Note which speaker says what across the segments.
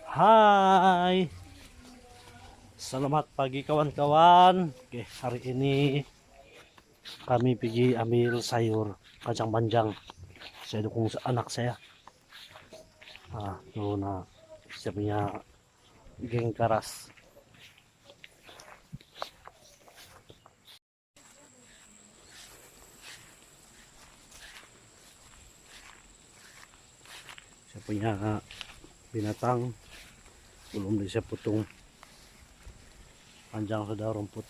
Speaker 1: Hai, selamat pagi kawan-kawan. Oke, hari ini kami pergi ambil sayur kacang panjang. Saya dukung anak saya. Tuh, saya punya geng karas. Saya punya binatang, belum bisa potong. Panjang sudah rumput.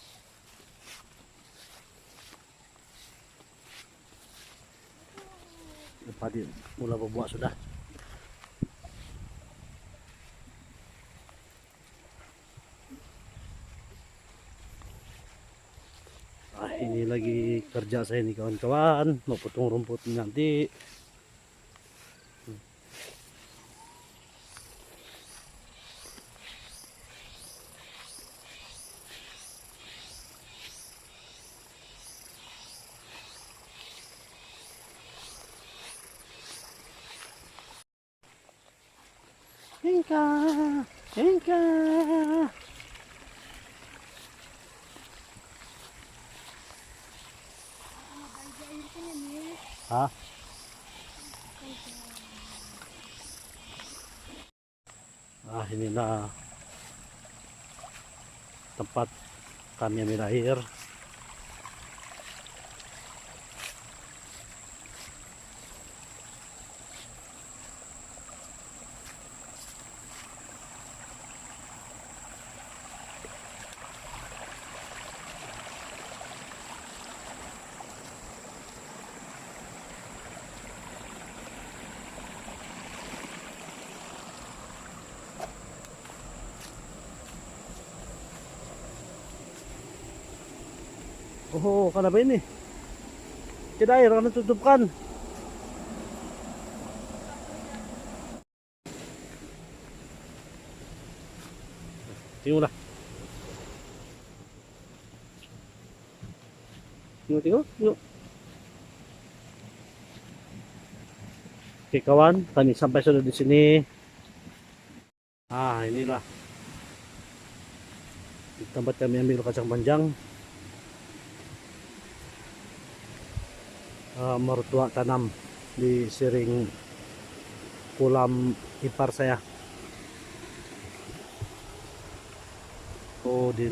Speaker 1: Padi mulai berbuah sudah. Ini lagi kerja saya nih kawan-kawan, mau potong rumput nanti. Inka, Inka. Hah? Inilah tempat kami ambil air. Oh, kenapa ini? Tidak air karena tutupkan. Tengoklah. Tengok. Oke kawan, kami sampai sudah di sini. Inilah di tempat kami ambil kacang panjang. Mertua tanam di siring kolam ipar saya. Oh, di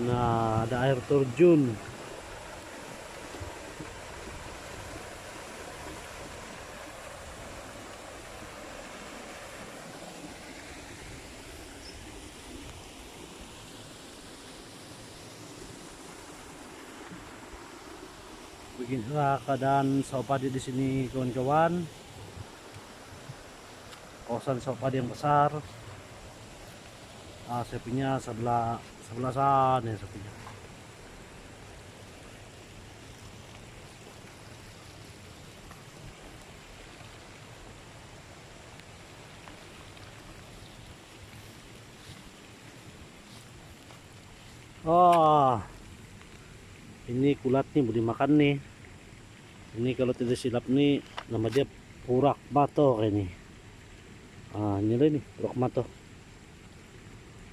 Speaker 1: Nah, ada air terjun. Beginilah keadaan sawah padi di sini, kawan-kawan. Kawasan sawah padi yang besar. Saya punya sebelah sana ya, saya punya. Oh, ini kulat nih, mau dimakan nih. Ini kalau tidak silap nih nama dia purak bato kayak ini. Ini lah nih purak bato.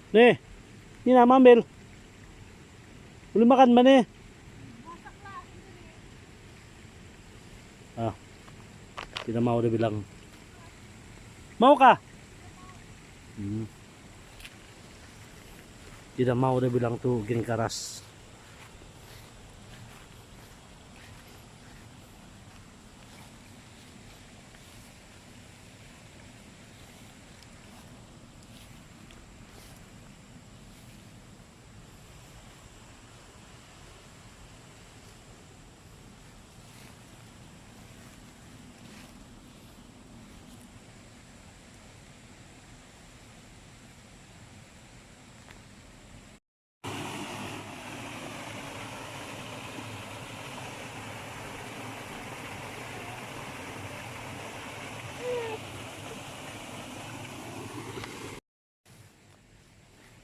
Speaker 1: Nih, ini nama ambil. Boleh makan mana nih? Tidak mau, dia bilang. Mau kah? Tidak mau, dia bilang tuh geng karas.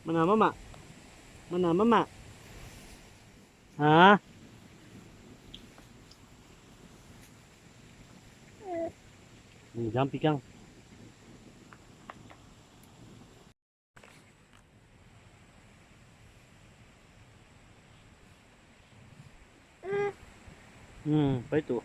Speaker 1: Mana mama? Mana mama? Hah? Jampi Kang. Apa itu?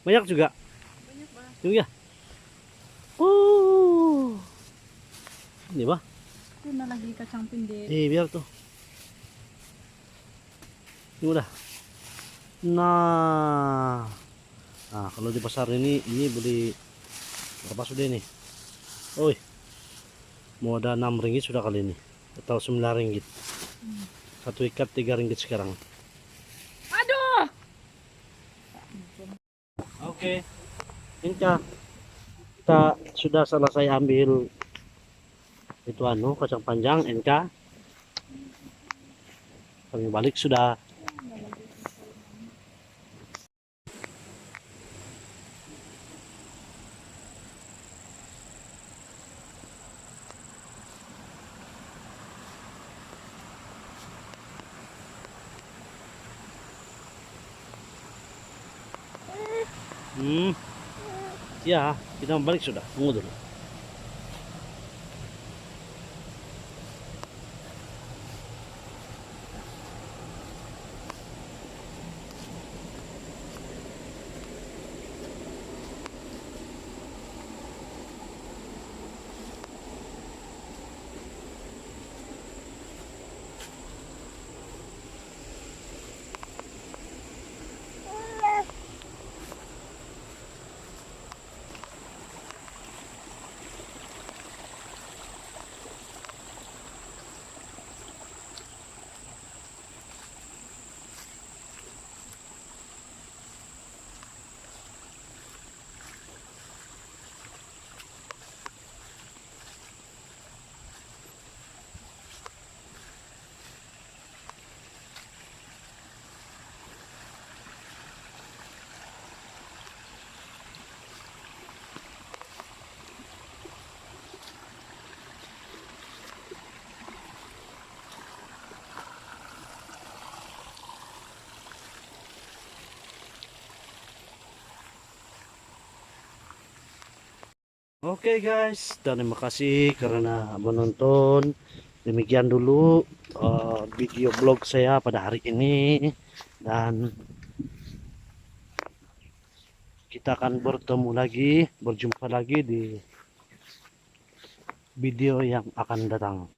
Speaker 1: Banyak juga.
Speaker 2: Banyak bah.
Speaker 1: Juga. Oh. Ini bah.
Speaker 2: Itu na lagi kacang pindir.
Speaker 1: Biar tuh. Ini udah. Nah. Nah, kalau di pasar ini beli berapa sudah ini? Oi. Mau ada 6 ringgit sudah kali ini. Atau 9 ringgit. Satu ikat 3 ringgit sekarang.
Speaker 2: Aduh.
Speaker 1: Oke. Inca. Kita sudah selesai ambil itu kacang panjang NK. Kami balik sudah. Ya, kita balik sudah. Tunggu dulu. Oke guys, terima kasih karena menonton. Demikian dulu video blog saya pada hari ini, dan kita akan bertemu lagi, berjumpa lagi di video yang akan datang.